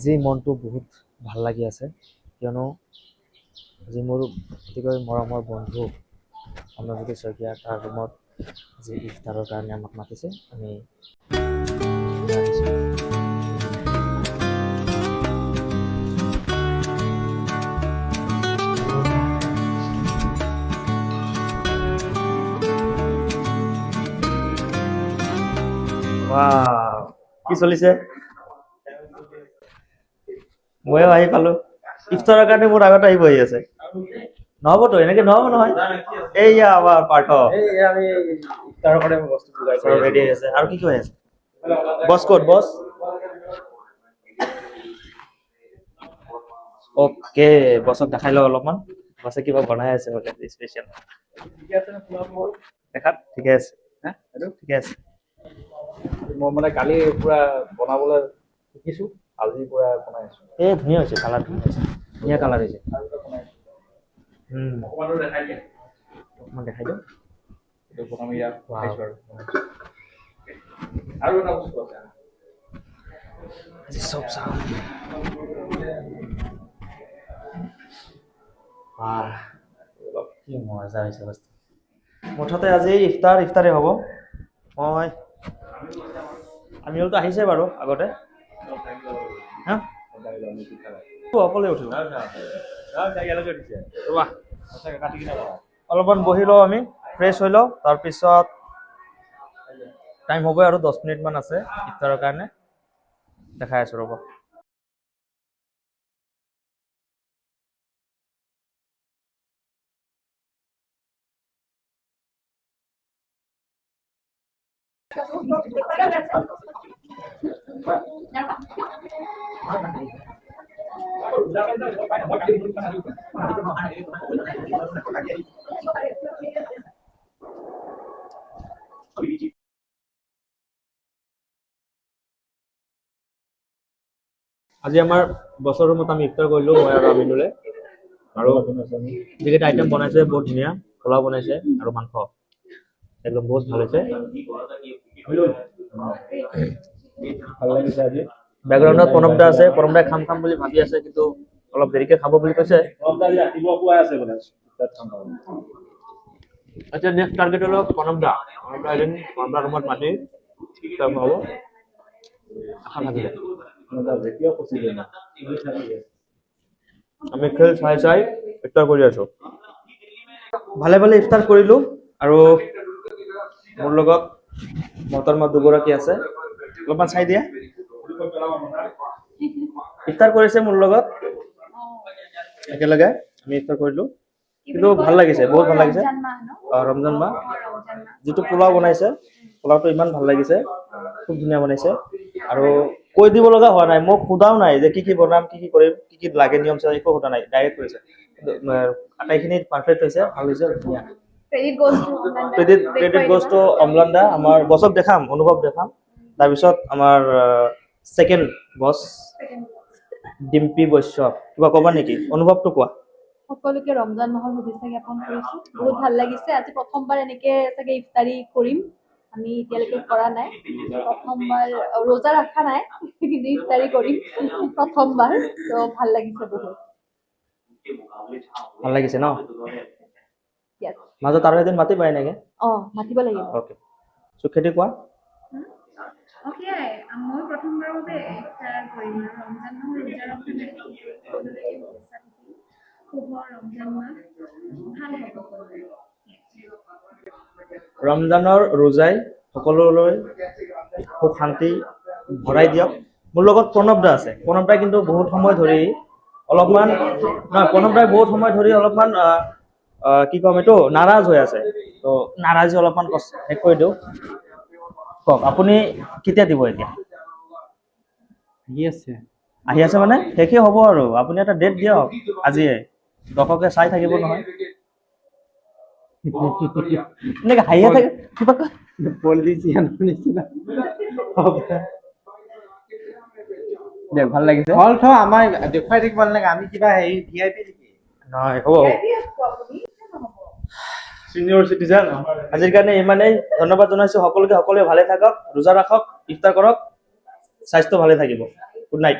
আজি মনটো বহুত ভাল লাগি আছে কিয়নো আজি মোৰ অতিকৈ মৰমৰ বন্ধু অমৰজ্যোতি শইকীয়া তাৰ ৰুমত আজি ইফতাৰৰ কাৰণে আমাক মাতিছে। আমি কি চলিছে? ময়ো আহি পালো। ইফতাৰৰ কাৰণে মোৰ আগত আহি বহি আছে। নহবতো এনেকে নহব নহয়। এইয়া আমাৰ পাৰ্থ আমি ইফতাৰৰ কাৰণে বস্তু যোগাৰ ৰেডি হৈ আছে। আৰু কি হৈ আছে? বছ ক'ত বছ? অকে, বছক দেখাই লওঁ অলপমান। বছে কিবা বনাই আছে বোলে স্পেচিয়েল। দেখাত ঠিকে আছে। ঠিকে আছে। মই মানে কালি পুৰা বনাবলৈ শিকিছো, আজি পুৰা বনাই আছো। এই ধুনীয়া হৈছে, কালাৰ ধুনীয়া হৈছে, ধুনীয়া কালাৰ হৈছে। অকণমান দেখাই দিওঁ। এইটো প্ৰথমে ইয়াত দেখাইছো আৰু এটা বস্তু আছে। আজি চব চাওঁ। কি মজা হৈছে বস্তু। মুঠতে আজি ইফতাৰে হ'ব। আমিওতো আহিছে বাৰু আগতে। অকলে উঠিব অলপমান বহি লওঁ, আমি ফ্ৰেছ হৈ লওঁ, তাৰপিছত টাইম হ'বই আৰু 10 মিনিট মান আছে ইফতাৰৰ কাৰণে। দেখাই আছো ৰ'ব। আজি আমাৰ বছৰ ৰুমত আমি ইফতাৰ কৰিলো, মই আৰু আমিনুলে। আৰু যিকেইটা আইটেম বনাইছে বহুত ধুনীয়া। পোলাও বনাইছে আৰু মাংস একদম বহুত ভাল হৈছে। ভাল লাগিছে আজি। বেকগ্ৰাউণ্ডত প্ৰণৱ দা আছে। প্ৰণৱ দাই খাম বুলি ভাবি আছে, কিন্তু অলপ দেৰিকে খাব বুলি কৈছে। আচ্ছা, নেক্সট টাৰ্গেট হলো প্ৰণৱ দা এদিন ৰুমত মাতি হ'ব। আশা থাকিলে আমি খেল চাই ইফতাৰ কৰি আছো। ভালে ইফতাৰ কৰিলো। আৰু মোৰ লগত মহতৰমা দুগৰাকী আছে, অলপমান চাই দিয়া। ইফতাৰ কৰিছে মোৰ লগত একেলগে আমি ইফতাৰ কৰিলো, কিন্তু ভাল লাগিছে, বহুত ভাল লাগিছে। ৰমজান মাহ যিটো পোলাও বনাইছে, পোলাওটো ইমান ভাল লাগিছে, খুব ধুনীয়া বনাইছে। আৰু কৈ দিব লগা হোৱা নাই, মোক সোধাও নাই যে কি বনাম, কি কৰিম, কি লাগে নিয়ম চিয়ম একো সোধা নাই, ডাইৰেক্ট কৰিছে। আটাইখিনি পাৰফেক্ট হৈছে, ভাল হৈছে, ধুনীয়া। ক্ৰেডিট গোজ টু অম্লান দা। আমাৰ বছক দেখাম, অনুভৱ দেখাম। তাৰপিছত আমাৰ ছেকেণ্ড বছ ডিম্পী বৈশ্য, কিবা ক'বা নেকি? অনুভৱটো কোৱা। সকলোকে ৰমজান মাহৰ শুভেচ্ছা জ্ঞাপন কৰিছো। বহুত ভাল লাগিছে। আজি প্ৰথমবাৰ এনেকে চাগে ইফতাৰী কৰিম, আমি এতিয়ালৈকে কৰা নাই। প্ৰথমবাৰ ৰোজা ৰখা নাই, কিন্তু ইফতাৰী কৰিম প্ৰথমবাৰ। তো ভাল লাগিছে বহুত। ভাল লাগিছে ন? মাজত আৰু এদিন মাতিবা এনেকে। মাতিব লাগিব। অকে, সুখেতি কোৱা। মই প্ৰথমবাৰৰ বাবে ইফতাৰ কৰিম আৰু ৰমজান মাহৰ ৰোজা ৰখা নাই। শুভ ৰমজান মাহ ভাল হ'ব। ৰমজানৰ ৰোজাই সকলোলৈ সুখ শান্তি ভৰাই দিয়ক। মোৰ লগত প্ৰণৱ দা আছে। প্ৰণৱ দাই কিন্তু বহুত সময় ধৰি অলপমান কি কম এইটো, নাৰাজ হৈ আছে। তো নাৰাজি অলপমান শেষ কৰি দিওঁ। কওক, আপুনি কেতিয়া দিব এতিয়া? আহি আছে মানে শেষে হ'ব আৰু। আপুনি এটা ডেট দিয়ক আজিয়ে, দৰ্শকে চাই থাকিব নহয়। এনেকে হাঁহিয়ে থাকে কিবা দেখ, ভাল লাগিছে। আমাৰ দেখুৱাই থাকিব নালাগে, আমি কিবা হেৰি VIP নেকি? নহয়, হ'ব। Senior citizen. আজিৰ কাৰণে ইমানেই। ধন্যবাদ জনাইছো সকলোকে। সকলোৱে ভালে থাকক, ৰোজা ৰাখক, ইফতাৰ কৰক, স্বাস্থ্য ভালে থাকিব। Good night.